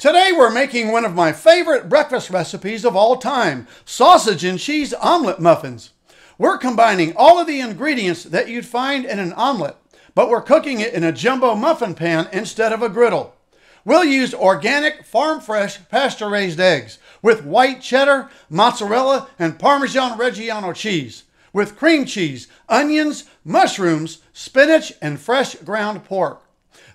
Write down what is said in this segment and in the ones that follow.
Today we're making one of my favorite breakfast recipes of all time, sausage and cheese omelet muffins. We're combining all of the ingredients that you'd find in an omelet, but we're cooking it in a jumbo muffin pan instead of a griddle. We'll use organic, farm-fresh, pasture-raised eggs with white cheddar, mozzarella, and parmesan Reggiano cheese, with cream cheese, onions, mushrooms, spinach, and fresh ground pork.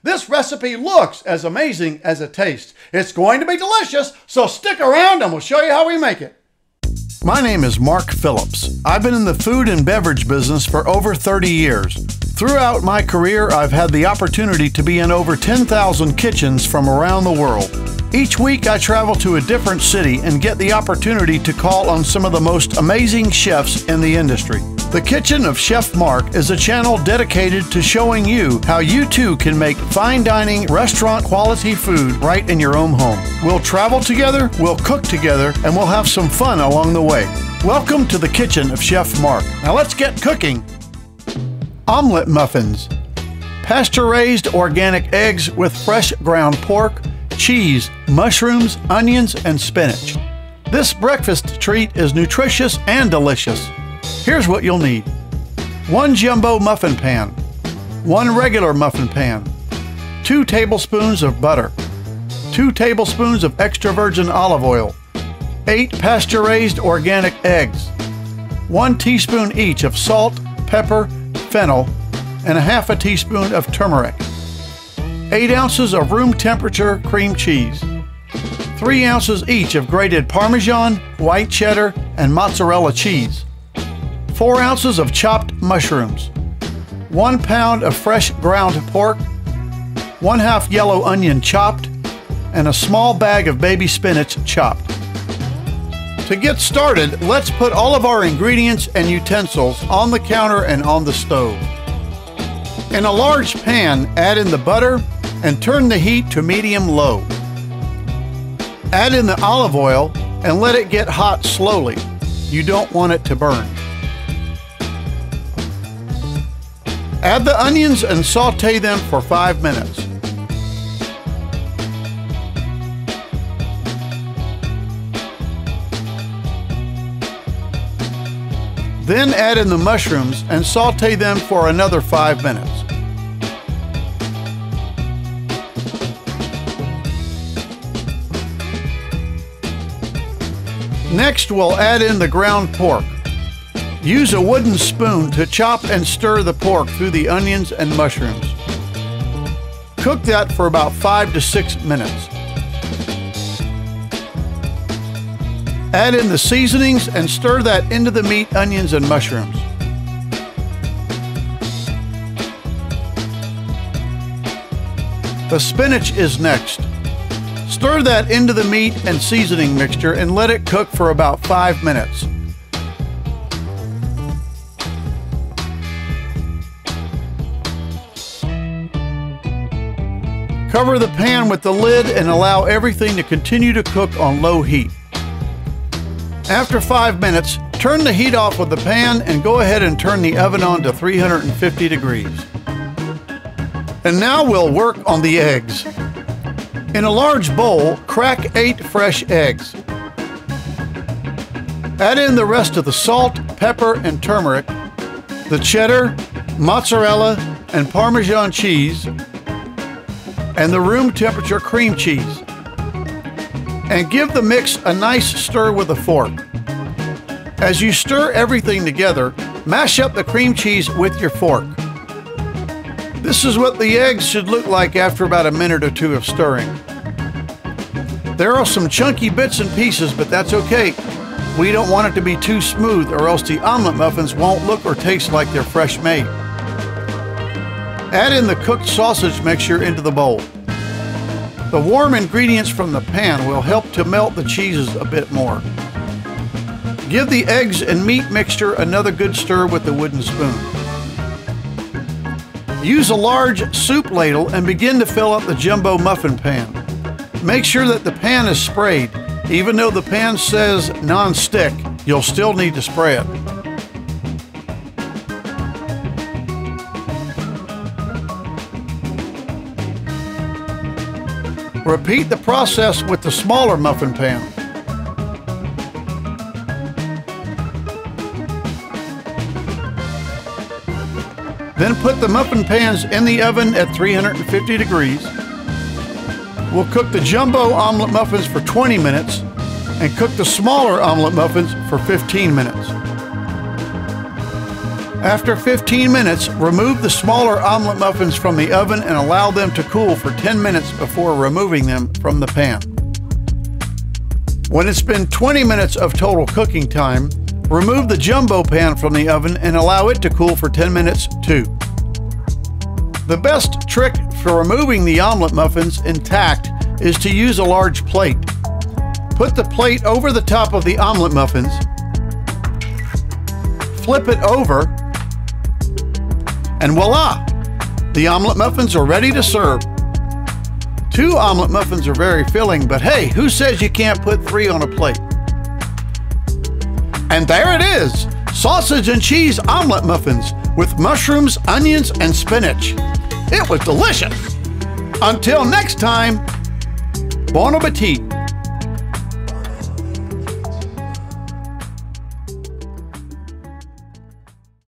This recipe looks as amazing as it tastes. It's going to be delicious, so stick around and we'll show you how we make it. My name is Mark Phillips. I've been in the food and beverage business for over 30 years. Throughout my career, I've had the opportunity to be in over 10,000 kitchens from around the world. Each week, I travel to a different city and get the opportunity to call on some of the most amazing chefs in the industry. The Kitchen of Chef Mark is a channel dedicated to showing you how you too can make fine dining, restaurant quality food right in your own home. We'll travel together, we'll cook together, and we'll have some fun along the way. Welcome to the Kitchen of Chef Mark. Now let's get cooking. Omelet muffins. Pasture-raised organic eggs with fresh ground pork, cheese, mushrooms, onions, and spinach. This breakfast treat is nutritious and delicious. Here's what you'll need. 1 jumbo muffin pan, 1 regular muffin pan, 2 tablespoons of butter, 2 tablespoons of extra virgin olive oil, 8 pasture-raised organic eggs, 1 teaspoon each of salt, pepper, fennel, and ½ teaspoon of turmeric, 8 ounces of room temperature cream cheese, 3 ounces each of grated parmesan, white cheddar, and mozzarella cheese, 4 ounces of chopped mushrooms, 1 pound of fresh ground pork, 1/2 yellow onion chopped, and a small bag of baby spinach chopped. To get started, let's put all of our ingredients and utensils on the counter and on the stove. In a large pan, add in the butter and turn the heat to medium-low. Add in the olive oil and let it get hot slowly. You don't want it to burn. Add the onions and saute them for 5 minutes. Then add in the mushrooms and saute them for another 5 minutes. Next, we'll add in the ground pork. Use a wooden spoon to chop and stir the pork through the onions and mushrooms. Cook that for about 5 to 6 minutes. Add in the seasonings and stir that into the meat, onions, and mushrooms. The spinach is next. Stir that into the meat and seasoning mixture and let it cook for about 5 minutes. Cover the pan with the lid and allow everything to continue to cook on low heat. After 5 minutes, turn the heat off with the pan and go ahead and turn the oven on to 350 degrees. And now we'll work on the eggs. In a large bowl, crack 8 fresh eggs. Add in the rest of the salt, pepper, and turmeric, the cheddar, mozzarella, and Parmesan cheese, and the room temperature cream cheese. And give the mix a nice stir with a fork. As you stir everything together, mash up the cream cheese with your fork. This is what the eggs should look like after about a minute or two of stirring. There are some chunky bits and pieces, but that's okay. We don't want it to be too smooth or else the omelet muffins won't look or taste like they're fresh made. Add in the cooked sausage mixture into the bowl. The warm ingredients from the pan will help to melt the cheeses a bit more. Give the eggs and meat mixture another good stir with the wooden spoon. Use a large soup ladle and begin to fill up the jumbo muffin pan. Make sure that the pan is sprayed. Even though the pan says non-stick, you'll still need to spray it. Repeat the process with the smaller muffin pan. Then put the muffin pans in the oven at 350 degrees. We'll cook the jumbo omelet muffins for 20 minutes and cook the smaller omelet muffins for 15 minutes. After 15 minutes, remove the smaller omelet muffins from the oven and allow them to cool for 10 minutes before removing them from the pan. When it's been 20 minutes of total cooking time, remove the jumbo pan from the oven and allow it to cool for 10 minutes too. The best trick for removing the omelet muffins intact is to use a large plate. Put the plate over the top of the omelet muffins, flip it over, and voila! The omelet muffins are ready to serve. 2 omelet muffins are very filling, but hey, who says you can't put 3 on a plate? And there it is! Sausage and cheese omelet muffins with mushrooms, onions, and spinach. It was delicious! Until next time, bon appetit!